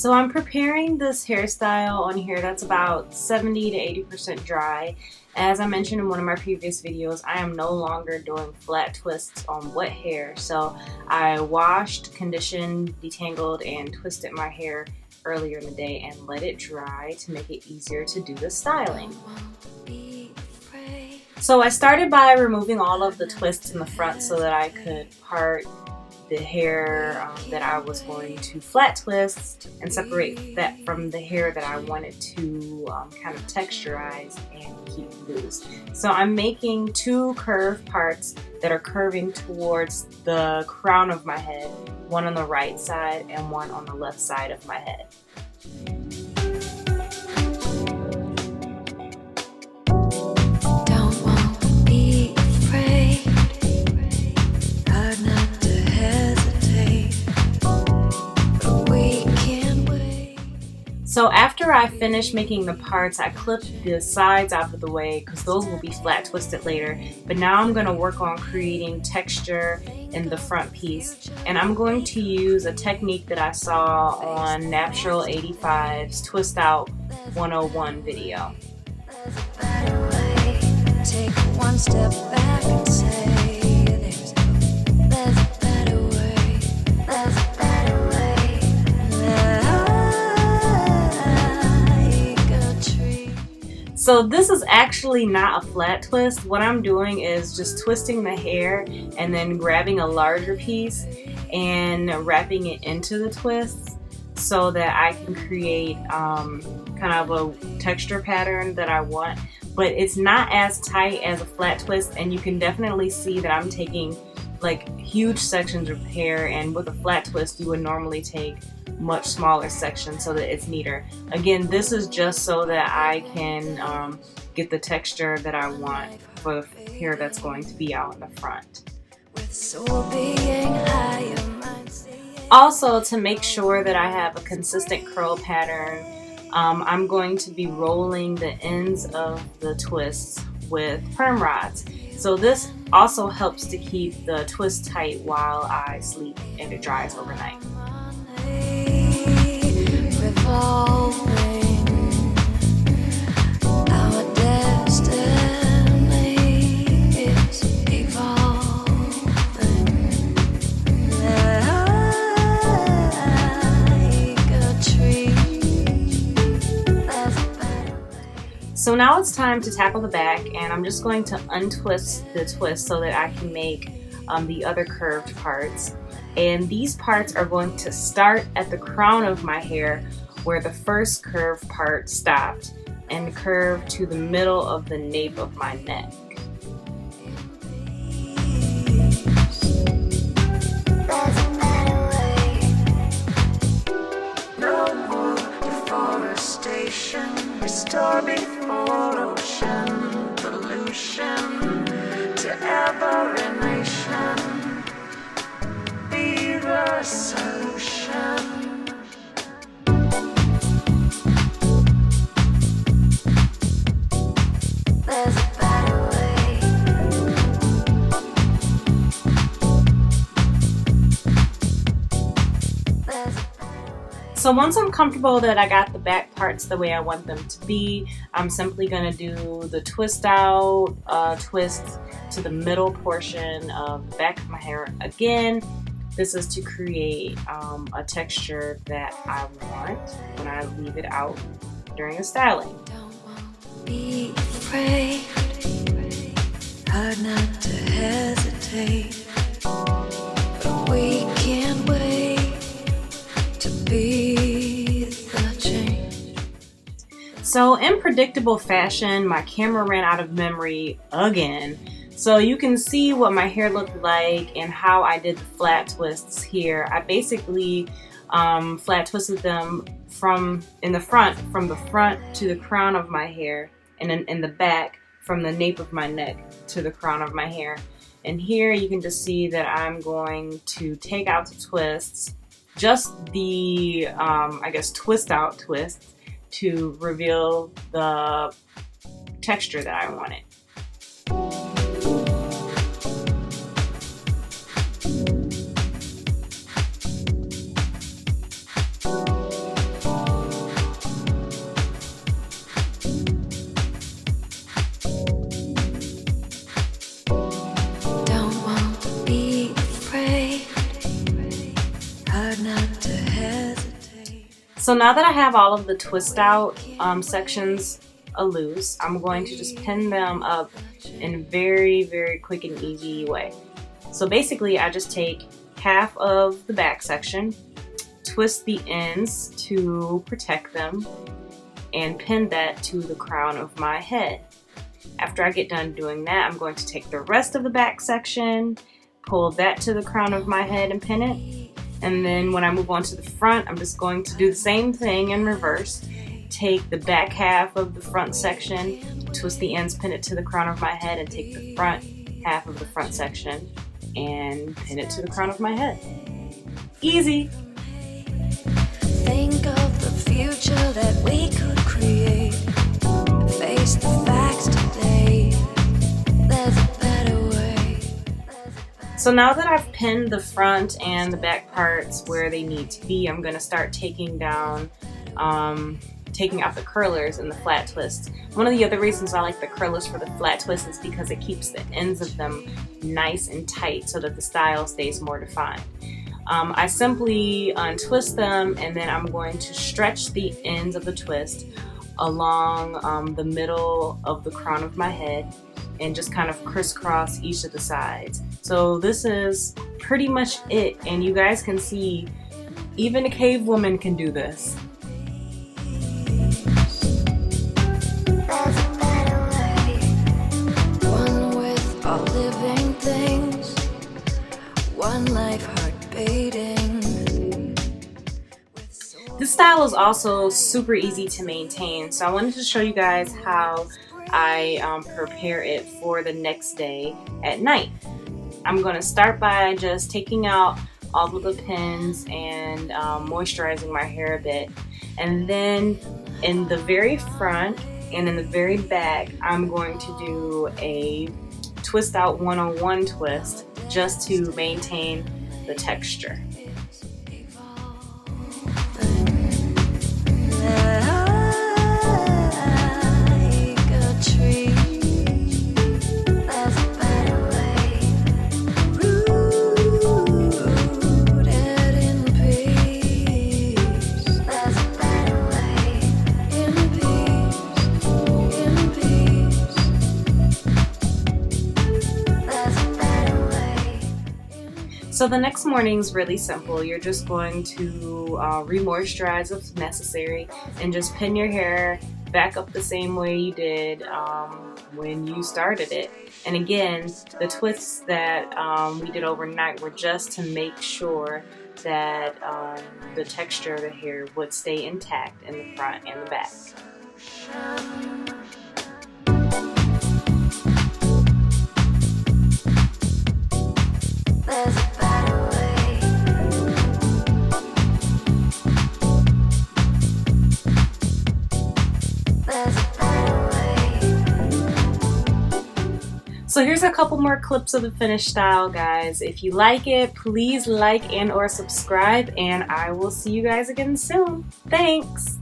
So I'm preparing this hairstyle on here that's about 70 to 80% dry. As I mentioned in one of my previous videos, I am no longer doing flat twists on wet hair. So I washed, conditioned, detangled, and twisted my hair earlier in the day and let it dry to make it easier to do the styling. So I started by removing all of the twists in the front so that I could part the hair that I was going to flat twist and separate that from the hair that I wanted to kind of texturize and keep loose. So I'm making two curved parts that are curving towards the crown of my head, one on the right side and one on the left side of my head. So after I finish making the parts, I clipped the sides out of the way because those will be flat twisted later. But now I'm going to work on creating texture in the front piece. And I'm going to use a technique that I saw on Natural 85's Twist Out 101 video. Take one step back and say there's a better way, there's a better way. So this is actually not a flat twist. What I'm doing is just twisting the hair and then grabbing a larger piece and wrapping it into the twist so that I can create kind of a texture pattern that I want. But it's not as tight as a flat twist, and you can definitely see that I'm taking like huge sections of hair, and with a flat twist you would normally take much smaller sections so that it's neater. Again, this is just so that I can get the texture that I want for the hair that's going to be out in the front. Also, to make sure that I have a consistent curl pattern, I'm going to be rolling the ends of the twists with perm rods. So this also helps to keep the twist tight while I sleep and it dries overnight. Our destiny is evolving like a tree. So now it's time to tackle the back, and I'm just going to untwist the twist so that I can make the other curved parts. And these parts are going to start at the crown of my hair where the first curved part stopped and curve to the middle of the nape of my neck. No more deforestation, restore before ocean pollution to every nation. Be the solution. There's a better way. So once I'm comfortable that I got the back parts the way I want them to be, I'm simply going to do the twist out, twist to the middle portion of the back of my hair. Again, this is to create a texture that I want when I leave it out during the styling. Be afraid, hard not to hesitate, but we can't wait to be the change. So in predictable fashion, my camera ran out of memory again. So you can see what my hair looked like and how I did the flat twists here. I basically flat twisted them from the front to the crown of my hair, and then in the back from the nape of my neck to the crown of my hair. And here you can just see that I'm going to take out the twists, just the I guess twist out twists, to reveal the texture that I wanted. So now that I have all of the twist out sections loose, I'm going to just pin them up in a very, very quick and easy way. So basically I just take half of the back section, twist the ends to protect them, and pin that to the crown of my head. After I get done doing that, I'm going to take the rest of the back section, pull that to the crown of my head and pin it. And then when I move on to the front, I'm just going to do the same thing in reverse. Take the back half of the front section, twist the ends, pin it to the crown of my head, and take the front half of the front section and pin it to the crown of my head. Easy! Think of the future that we could create. Face the facts today. There's a better way. So now that I've pinned the front and the back parts where they need to be, I'm going to start taking down, taking out the curlers and the flat twists. One of the other reasons I like the curlers for the flat twists is because it keeps the ends of them nice and tight so that the style stays more defined. I simply untwist them, and then I'm going to stretch the ends of the twist along the middle of the crown of my head and just kind of crisscross each of the sides. So this is pretty much it, and you guys can see even a cave woman can do this. One with all living things. One life heart beating. This style is also super easy to maintain, so I wanted to show you guys how I prepare it for the next day at night. I'm going to start by just taking out all of the pins and moisturizing my hair a bit, and then in the very front and in the very back I'm going to do a twist out 101 twist just to maintain the texture. So the next morning's really simple. You're just going to re-moisturize if necessary and just pin your hair back up the same way you did when you started it. And again, the twists that we did overnight were just to make sure that the texture of the hair would stay intact in the front and the back. So here's a couple more clips of the finished style, guys. If you like it, please like and or subscribe, and I will see you guys again soon. Thanks!